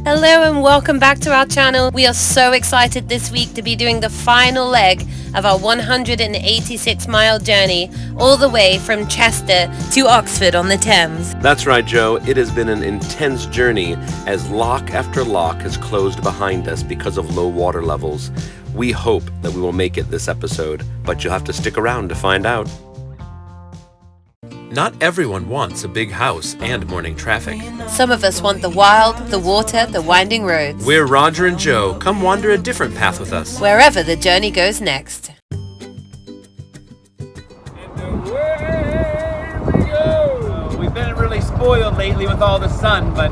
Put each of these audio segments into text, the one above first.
Hello and welcome back to our channel. We are so excited this week to be doing the final leg of our 186-mile journey all the way from Chester to Oxford on the Thames. That's right, Joe. It has been an intense journey as lock after lock has closed behind us because of low water levels. We hope that we will make it this episode, but you'll have to stick around to find out. Not everyone wants a big house and morning traffic. Some of us want the wild, the water, the winding roads. We're Roger and Joe. Come wander a different path with us. Wherever the journey goes next. And away we go! We've been really spoiled lately with all the sun, but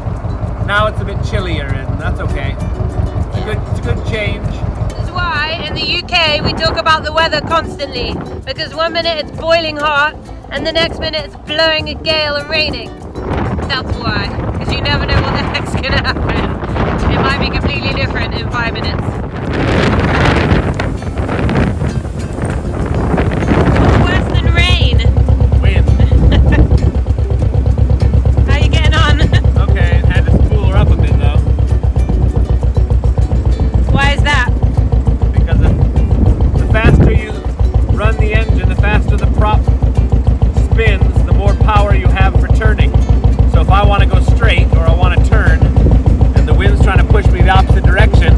now it's a bit chillier, and that's okay. It's a good change. This is why in the UK we talk about the weather constantly, because one minute it's boiling hot, and the next minute it's blowing a gale and raining. That's why, because you never know what the heck's gonna happen. It might be completely different in 5 minutes. What's worse than rain? Wind. How you getting on? Okay, had to spool her up a bit though. Why is that? Because the faster you run the engine, the faster the prop spins, the more power you have for turning. So if I want to go straight or I want to turn and the wind's trying to push me the opposite direction,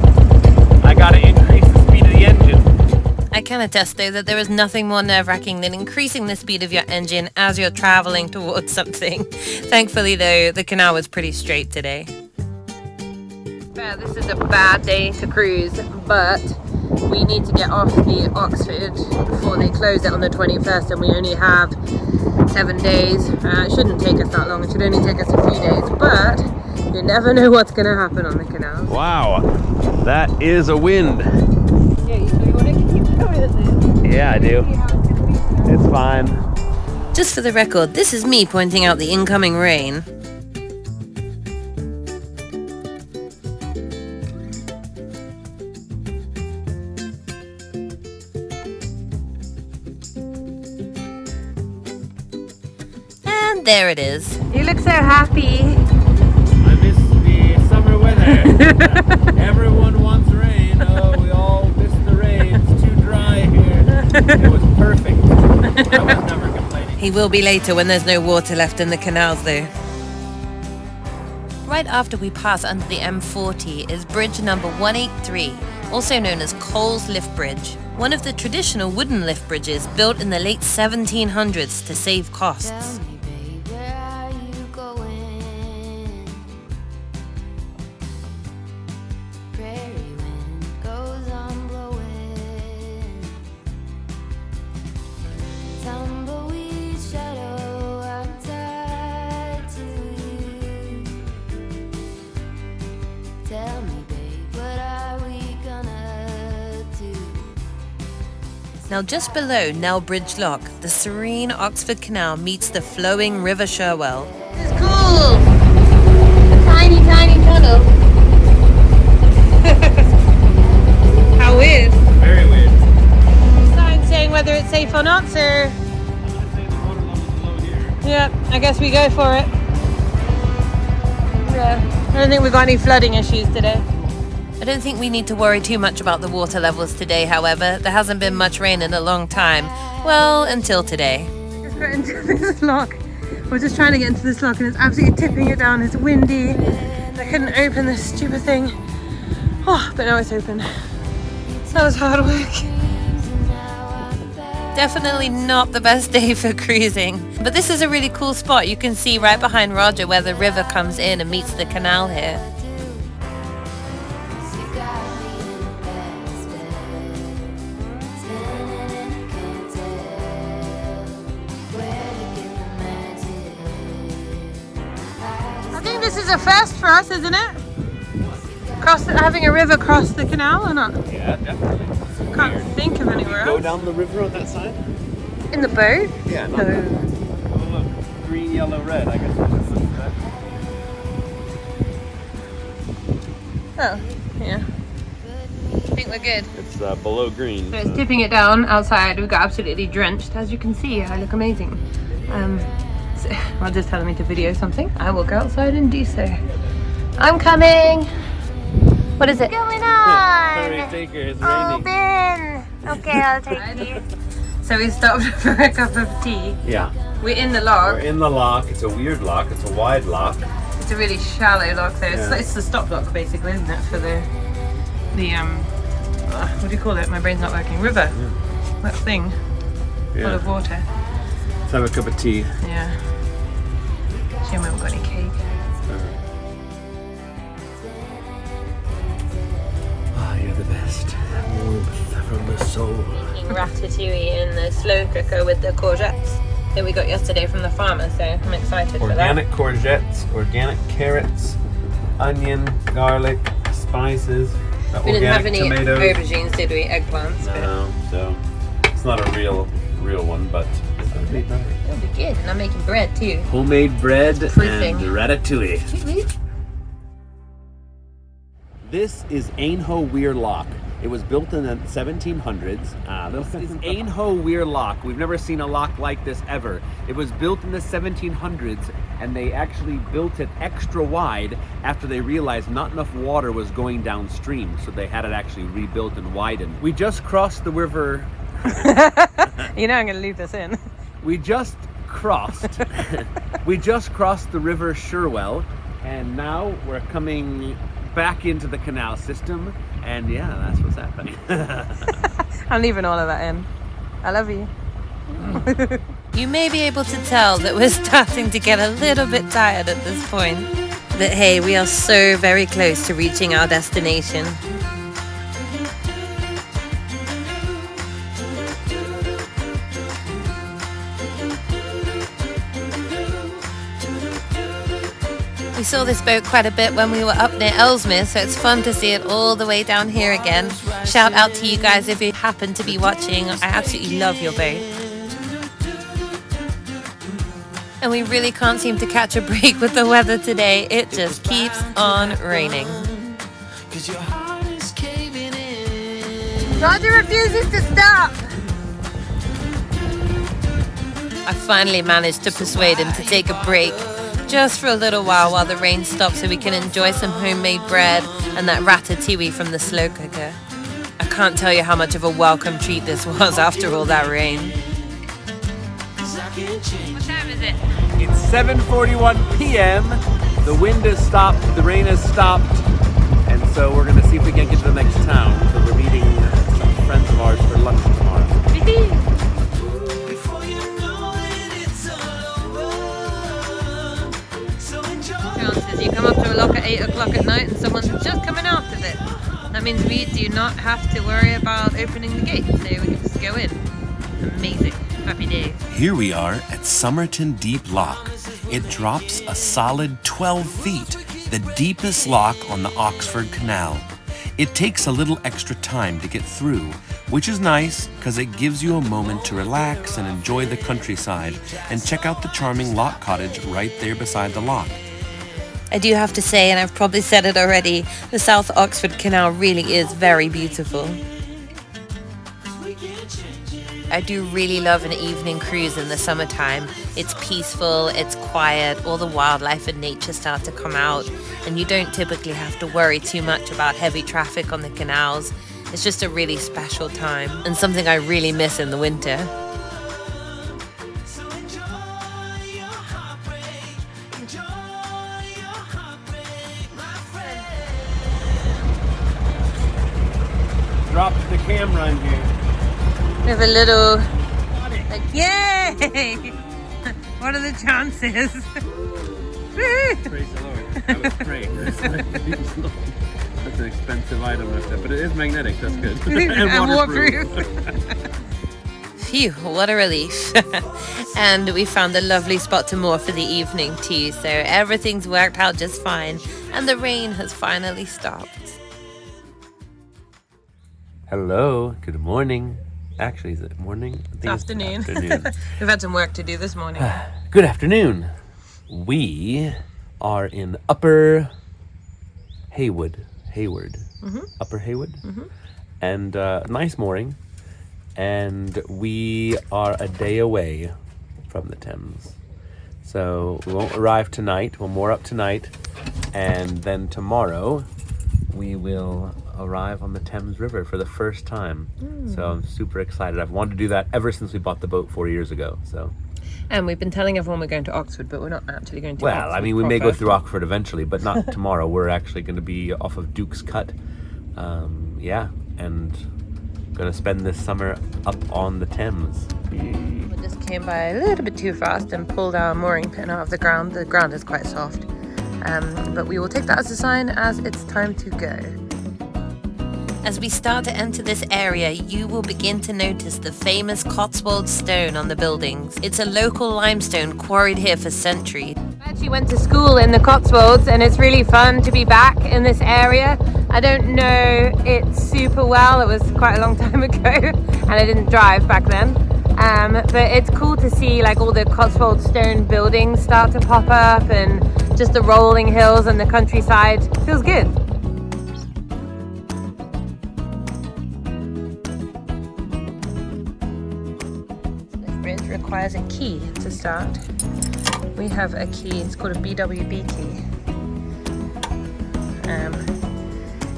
I got to increase the speed of the engine. I can attest though that there is nothing more nerve-wracking than increasing the speed of your engine as you're traveling towards something. Thankfully though, the canal was pretty straight today. This is a bad day to cruise, but we need to get off the Oxford before they close it on the 21st, and we only have 7 days. It shouldn't take us that long, it should only take us a few days, but you never know what's going to happen on the canal. Wow, that is a wind. Yeah, you want to keep going, is it? Yeah, I do. It's fine. Just for the record, this is me pointing out the incoming rain. And there it is. You look so happy. I miss the summer weather. Everyone wants rain. Oh, we all miss the rain. It's too dry here. It was perfect. I was never complaining. He will be later when there's no water left in the canals though. Right after we pass under the M40 is bridge number 183, also known as Cole's Lift Bridge. One of the traditional wooden lift bridges built in the late 1700s to save costs. Now just below Nell Bridge Lock, the serene Oxford Canal meets the flowing River Cherwell. This is cool! A tiny, tiny tunnel. How weird. Very weird. Sign saying whether it's safe or not, so... I'm going to say the water level's low here. Yeah, I guess we go for it. Yeah, I don't think we've got any flooding issues today. I don't think we need to worry too much about the water levels today, however. There hasn't been much rain in a long time. Well, until today. Let's get into this lock. We're just trying to get into this lock and it's absolutely tipping it down. It's windy. I couldn't open this stupid thing. Oh, but now it's open. That was hard work. Definitely not the best day for cruising. But this is a really cool spot. You can see right behind Roger where the river comes in and meets the canal here. I think this is a first for us, isn't it? Having a river cross the canal or not? Yeah, definitely. Can't think of anywhere Go else. down the river on that side? In the boat? Yeah, No. Oh, look. Green, yellow, red. I guess we'll just look at that. Oh, yeah. I think we're good. It's below green. So it's tipping it down outside. We got absolutely drenched. As you can see, I look amazing. So Roger's telling me to video something. I will go outside and do so. I'm coming! What is it? Going on? Hurry, take her, it's Oh, raining. Ben. Okay, I'll take you. So we stopped for a cup of tea. Yeah. We're in the We're lock. in the lock. It's a weird lock. It's a wide lock. It's a really shallow lock though. Yeah. It's the stop lock basically, isn't it? For the what do you call it? My brain's not working. River. That thing full of water. Let's have a cup of tea. Yeah. Shame we haven't got any cake. Ah, you're the best. Warmth from the soul. Ratatouille in the slow cooker with the courgettes that we got yesterday from the farmer, so I'm excited for that. Organic courgettes, organic carrots, onion, garlic, spices, We didn't have organic any tomatoes. aubergines, did we? Eggplants. But No, so it's not a real one, but it's gonna be better. it'll be good. And I'm making bread too. Homemade bread Proofing. and ratatouille. This is Ainhoe Weir Lock. It was built in the 1700s. This is Ainhoe Weir Lock. We've never seen a lock like this ever. It was built in the 1700s, and they actually built it extra wide after they realized not enough water was going downstream, so they had it actually rebuilt and widened. We just crossed the river. You know I'm going to leave this in. We just crossed the river Sherwell, and now we're coming back into the canal system, and yeah, that's what's happening. I'm leaving all of that in. I love you. You may be able to tell that we're starting to get a little bit tired at this point. But hey, we are so very close to reaching our destination. We saw this boat quite a bit when we were up near Ellesmere, so it's fun to see it all the way down here again. Shout out to you guys if you happen to be watching. I absolutely love your boat. And we really can't seem to catch a break with the weather today. It just keeps on raining. Roger refuses to stop. I finally managed to persuade him to take a break. Just for a little while the rain stops so we can enjoy some homemade bread and that ratatouille from the slow cooker. I can't tell you how much of a welcome treat this was after all that rain. What time is it? It's 7:41 p.m. The wind has stopped, the rain has stopped, and so we're gonna see if we can get to the next town. So we're meeting some friends of ours for lunch tomorrow. Chances you come up to a lock at 8 o'clock at night and someone's just coming out of it. That means we do not have to worry about opening the gate, so we can just go in. Amazing. Happy days. Here we are at Somerton Deep Lock. It drops a solid 12 feet, the deepest lock on the Oxford Canal. It takes a little extra time to get through, which is nice because it gives you a moment to relax and enjoy the countryside and check out the charming lock cottage right there beside the lock. I do have to say, and I've probably said it already, the South Oxford Canal really is very beautiful. I do really love an evening cruise in the summertime. It's peaceful, it's quiet, all the wildlife and nature start to come out, and you don't typically have to worry too much about heavy traffic on the canals. It's just a really special time, and something I really miss in the winter. Dropped the camera in here. We have a little, like, yay! What are the chances? Praise the Lord. I was praying. That's an expensive item, but it is magnetic. That's good. And waterproof. Phew, what a relief. And we found a lovely spot to moor for the evening too, so everything's worked out just fine, and the rain has finally stopped. Hello, good morning. Actually, is it morning? I think Afternoon. It's afternoon. We've had some work to do this morning. Good afternoon. We are in Upper Hayward. Upper Hayward. And nice mooring. And we are a day away from the Thames. So we won't arrive tonight. We'll moor up tonight. And then tomorrow we will arrive on the Thames River for the first time. So I'm super excited. I've wanted to do that ever since we bought the boat 4 years ago. So. And we've been telling everyone we're going to Oxford, but we're not actually going to Oxford. Well, I mean, we may go through Oxford eventually, but not tomorrow. We're actually going to be off of Duke's Cut. And going to spend this summer up on the Thames. We just came by a little bit too fast and pulled our mooring pin out of the ground. The ground is quite soft. But we will take that as a sign as it's time to go. As we start to enter this area, you will begin to notice the famous Cotswold stone on the buildings. It's a local limestone quarried here for centuries. I actually went to school in the Cotswolds, and it's really fun to be back in this area. I don't know it super well. It was quite a long time ago, and I didn't drive back then. But it's cool to see like all the Cotswold stone buildings start to pop up, and just the rolling hills and the countryside. Feels good. Requires a key to start. We have a key, it's called a BWB key,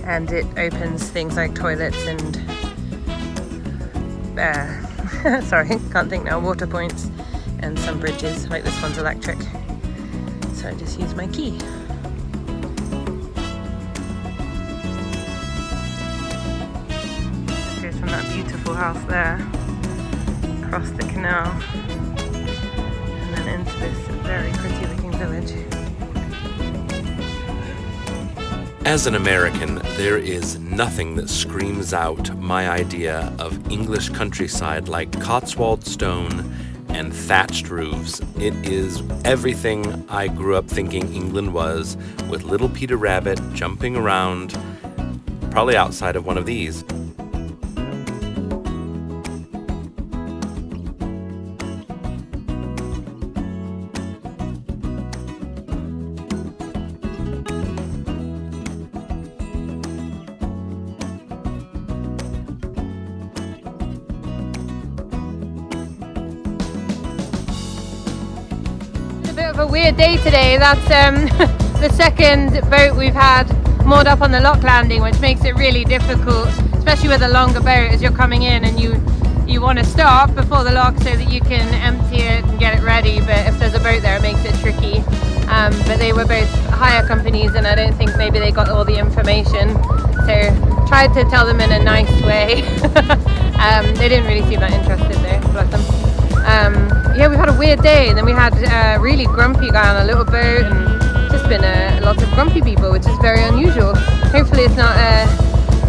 and it opens things like toilets and sorry, can't think now, water points and some bridges, like this one's electric, so I just use my key. It goes from that beautiful house there across the canal and then into this very pretty looking village. As an American, there is nothing that screams out my idea of English countryside like Cotswold stone and thatched roofs. It is everything I grew up thinking England was, with little Peter Rabbit jumping around, probably outside of one of these. A weird day today. That's the second boat we've had moored up on the lock landing, which makes it really difficult, especially with a longer boat, as you're coming in and you want to stop before the lock so that you can empty it and get it ready, but if there's a boat there it makes it tricky. But they were both hire companies and I don't think maybe they got all the information, so tried to tell them in a nice way. They didn't really seem that interested though, bless them. Yeah, we've had a weird day, and then we had a really grumpy guy on a little boat, and just been lots of grumpy people, which is very unusual. Hopefully it's not a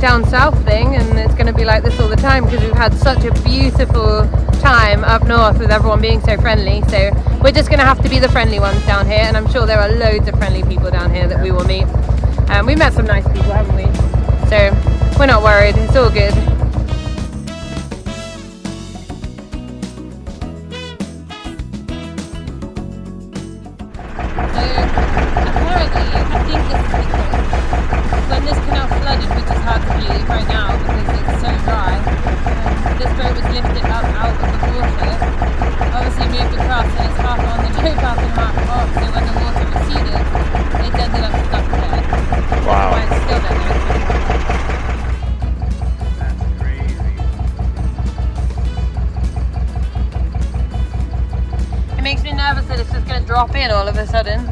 down south thing, and it's going to be like this all the time, because we've had such a beautiful time up north with everyone being so friendly. So we're just going to have to be the friendly ones down here, and I'm sure there are loads of friendly people down here that we will meet. We met some nice people, haven't we? So we're not worried, it's all good. When this canal flooded, which is hard to believe right now because it's so dry, this boat was lifted up out of the water, obviously moved across, and it's half on the tow path and half off, so when the water receded, it ended up stuck there. Wow. Why it's still there now. That's crazy. It makes me nervous that it's just going to drop in all of a sudden.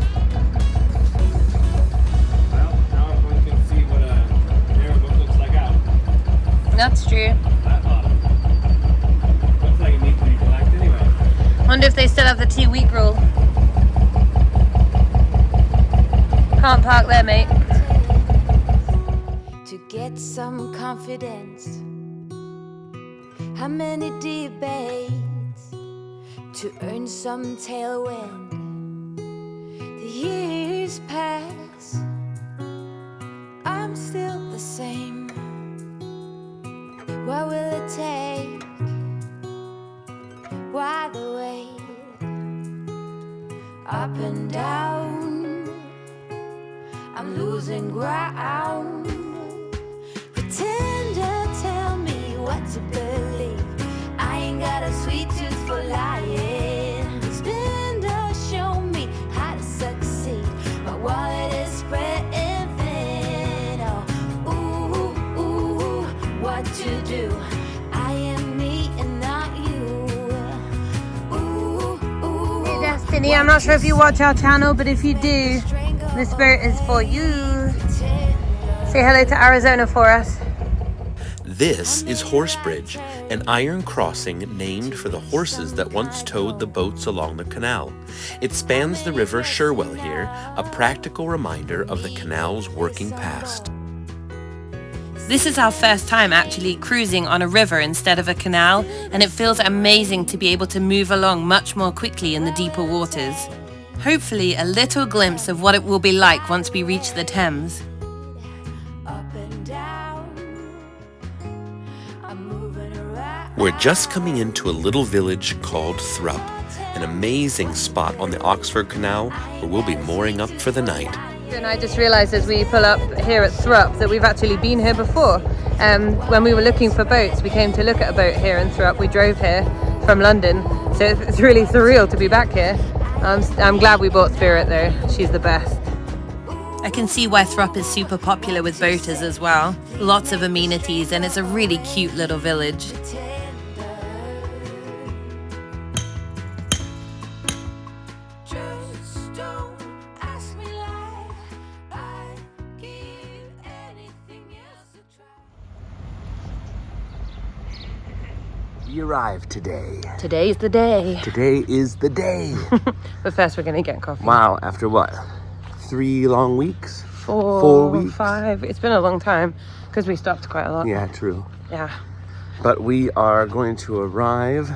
That's true. Looks like it needs to be blacked anyway. Wonder if they still have the 2 week rule. Can't park there, mate. To get some confidence, how many debates to earn some tailwind? The years pass, I'm still the same. What will it take? Why the wait? Up and down, I'm losing ground. Pretender, tell me what to believe. I ain't got a sweet tooth for lying. Spender, show me how to succeed. My wallet is spreading thin. Oh, Sydney, I'm not sure if you watch our channel, but if you do, this boat is for you. Say hello to Arizona for us. This is Horsebridge, an iron crossing named for the horses that once towed the boats along the canal. It spans the River Sherwell here, a practical reminder of the canal's working past. This is our first time actually cruising on a river instead of a canal, and it feels amazing to be able to move along much more quickly in the deeper waters. Hopefully a little glimpse of what it will be like once we reach the Thames. We're just coming into a little village called Thrupp, an amazing spot on the Oxford Canal where we'll be mooring up for the night. And I just realised as we pull up here at Thrupp that we've actually been here before. When we were looking for boats, we came to look at a boat here in Thrupp. We drove here from London, so it's really surreal to be back here. I'm glad we bought Spirit though, she's the best. I can see why Thrupp is super popular with boaters as well. Lots of amenities, and it's a really cute little village. We arrived today. Today's the day. Today is the day. But first we're gonna get coffee. Wow, after what? 3 long weeks? 4 weeks? 5. It's been a long time because we stopped quite a lot. Yeah, true. Yeah. But we are going to arrive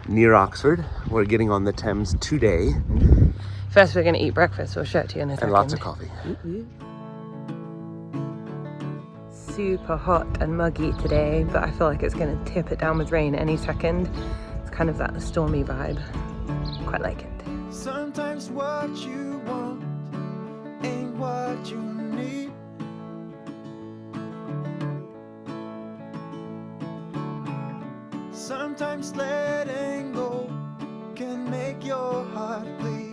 near Oxford. We're getting on the Thames today. First we're gonna eat breakfast. We'll show it to you in a second. And lots of coffee. Super hot and muggy today, but I feel like it's going to tip it down with rain any second. It's kind of that stormy vibe. Quite like it. Sometimes what you want ain't what you need. Sometimes letting go can make your heart bleed.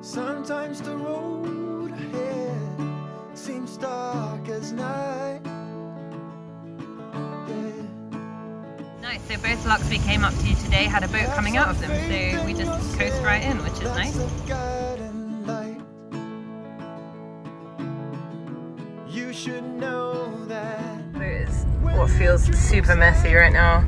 Sometimes the road ahead seems dark as night. Yeah. Nice, so both locks we came up to today had a boat coming out of them, so we just coast right in, which is nice. You should know that. It is what feels super messy right now.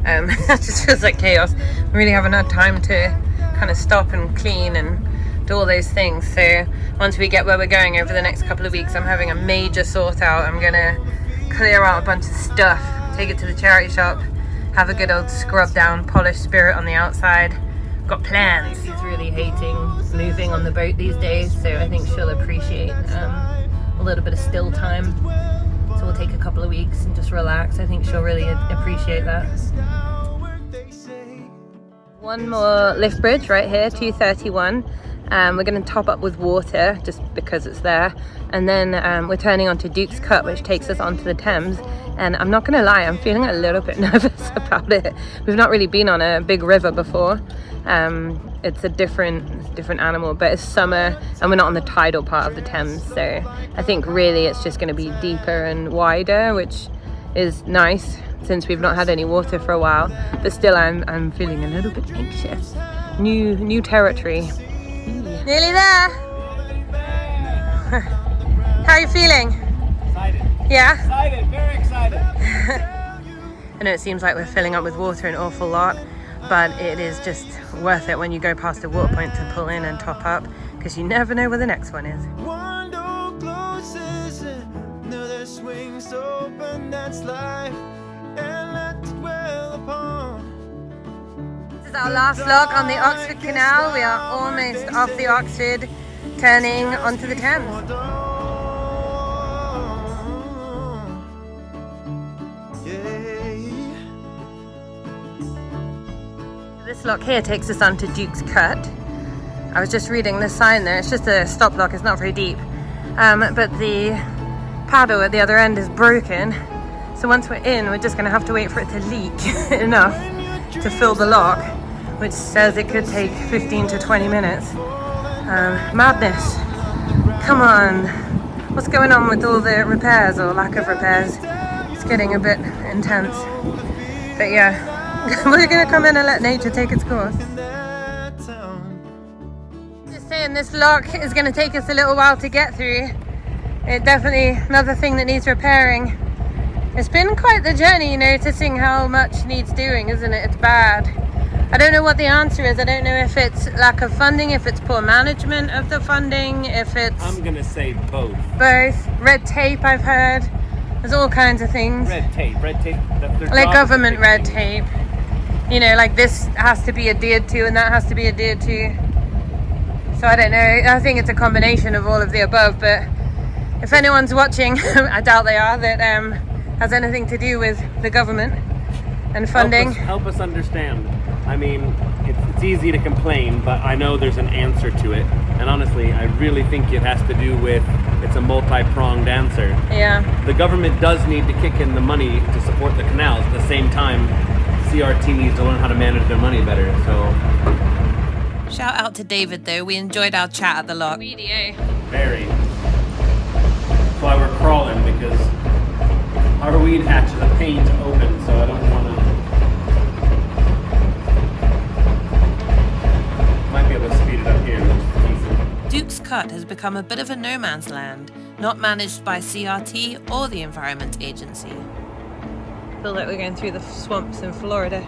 It just feels like chaos. We really haven't had time to kind of stop and clean and do all those things. So once we get where we're going over the next couple of weeks, I'm having a major sort out. I'm gonna clear out a bunch of stuff, take it to the charity shop, have a good old scrub down, polish Spirit on the outside. Got plans. She's really hating moving on the boat these days, so I think she'll appreciate a little bit of still time. So we'll take a couple of weeks and just relax. I think she'll really appreciate that. One more lift bridge right here, 231. We're going to top up with water just because it's there, and then we're turning onto Duke's Cut, which takes us onto the Thames. And I'm not going to lie, I'm feeling a little bit nervous about it. We've not really been on a big river before. It's a different animal, but it's summer and we're not on the tidal part of the Thames, so I think really it's just going to be deeper and wider, which is nice since we've not had any water for a while. But still, I'm feeling a little bit anxious. New territory. Nearly there. How are you feeling? Excited. Yeah? Excited, very excited. I know it seems like we're filling up with water an awful lot, but it is just worth it when you go past a water point to pull in and top up, because you never know where the next one is. One door closes, another swings open. That's life, and let's dwell upon. This is our last vlog on the Oxford Canal. We are almost off the Oxford, turning onto the Thames. This lock here takes us onto Duke's Cut. I was just reading the sign there. It's just a stop lock, it's not very deep. But the paddle at the other end is broken. So once we're in, we're just going to have to wait for it to leak enough to fill the lock, which says it could take 15 to 20 minutes. Madness. Come on. What's going on with all the repairs or lack of repairs? it's getting a bit intense. But yeah, we're gonna come in and let nature take its course. Just saying, this lock is gonna take us a little while to get through. It definitely another thing that needs repairing. It's been quite the journey, noticing how much needs doing, isn't it? It's bad. I don't know what the answer is. I don't know if it's lack of funding, if it's poor management of the funding, if it's... I'm gonna say both. Both. Red tape, I've heard. There's all kinds of things. Red tape. Like government red tape. You know, like this has to be adhered to and that has to be adhered to. So I don't know. I think it's a combination of all of the above, but if anyone's watching, I doubt they are, that has anything to do with the government and funding. Help us understand. I mean, it's easy to complain, but I know there's an answer to it. And honestly, I really think it has to do with, it's a multi-pronged answer. Yeah. The government does need to kick in the money to support the canals. At the same time, CRT needs to learn how to manage their money better, so... Shout out to David though, we enjoyed our chat at the lock. Very. That's why we're crawling, because our weed hatch is a pain to open, so I don't want to... Might be able to speed it up here, which is decent. Duke's Cut has become a bit of a no man's land, not managed by CRT or the Environment Agency. I feel like we're going through the swamps in Florida,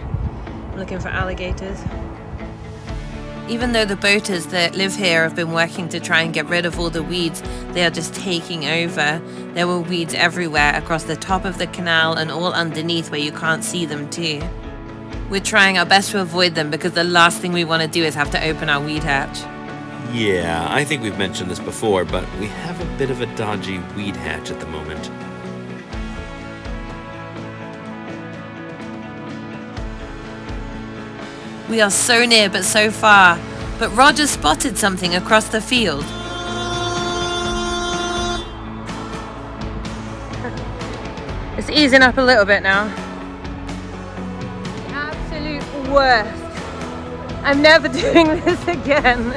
looking for alligators. Even though the boaters that live here have been working to try and get rid of all the weeds, they are just taking over. There were weeds everywhere across the top of the canal and all underneath where you can't see them too. We're trying our best to avoid them because the last thing we want to do is have to open our weed hatch. Yeah, I think we've mentioned this before, but we have a bit of a dodgy weed hatch at the moment. We are so near but so far, but Roger spotted something across the field. It's easing up a little bit now. The absolute worst. I'm never doing this again.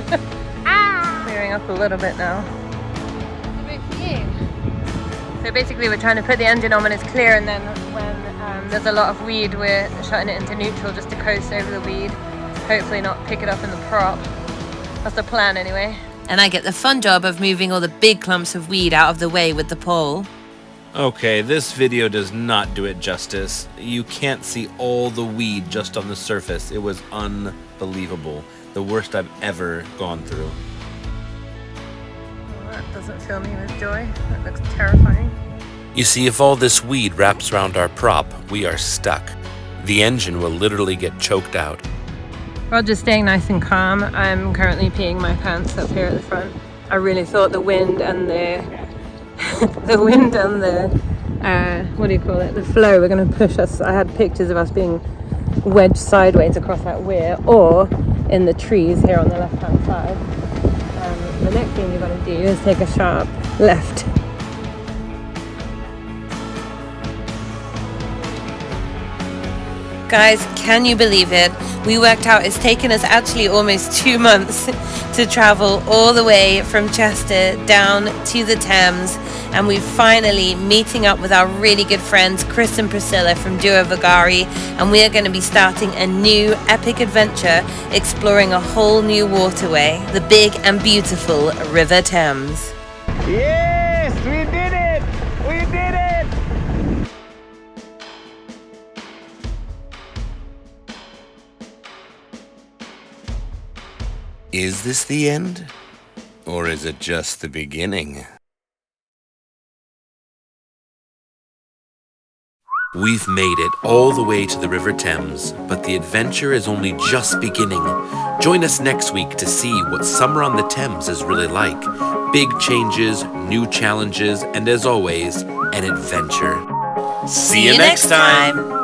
Clearing up a little bit now. So basically we're trying to put the engine on when it's clear, and then when there's a lot of weed we're shutting it into neutral just to coast over the weed. Hopefully not pick it up in the prop. That's the plan anyway. And I get the fun job of moving all the big clumps of weed out of the way with the pole. Okay, this video does not do it justice. You can't see all the weed just on the surface. It was unbelievable. The worst I've ever gone through. Well, that doesn't fill me with joy. That looks terrifying. You see, if all this weed wraps around our prop, we are stuck. The engine will literally get choked out. Roger's staying nice and calm. I'm currently peeing my pants up here at the front. I really thought the wind and the what do you call it? The flow were going to push us. I had pictures of us being wedged sideways across that weir or in the trees here on the left-hand side. The next thing you've got to do is take a sharp left. Guys, can you believe it? We worked out it's taken us actually almost 2 months to travel all the way from Chester down to the Thames, and we're finally meeting up with our really good friends Chris and Priscilla from Duo Vagari, and we are going to be starting a new epic adventure exploring a whole new waterway, the big and beautiful River Thames. Yes, we did it! We did it! Is this the end? Or is it just the beginning? We've made it all the way to the River Thames, but the adventure is only just beginning. Join us next week to see what summer on the Thames is really like. Big changes, new challenges, and as always, an adventure. See you next time!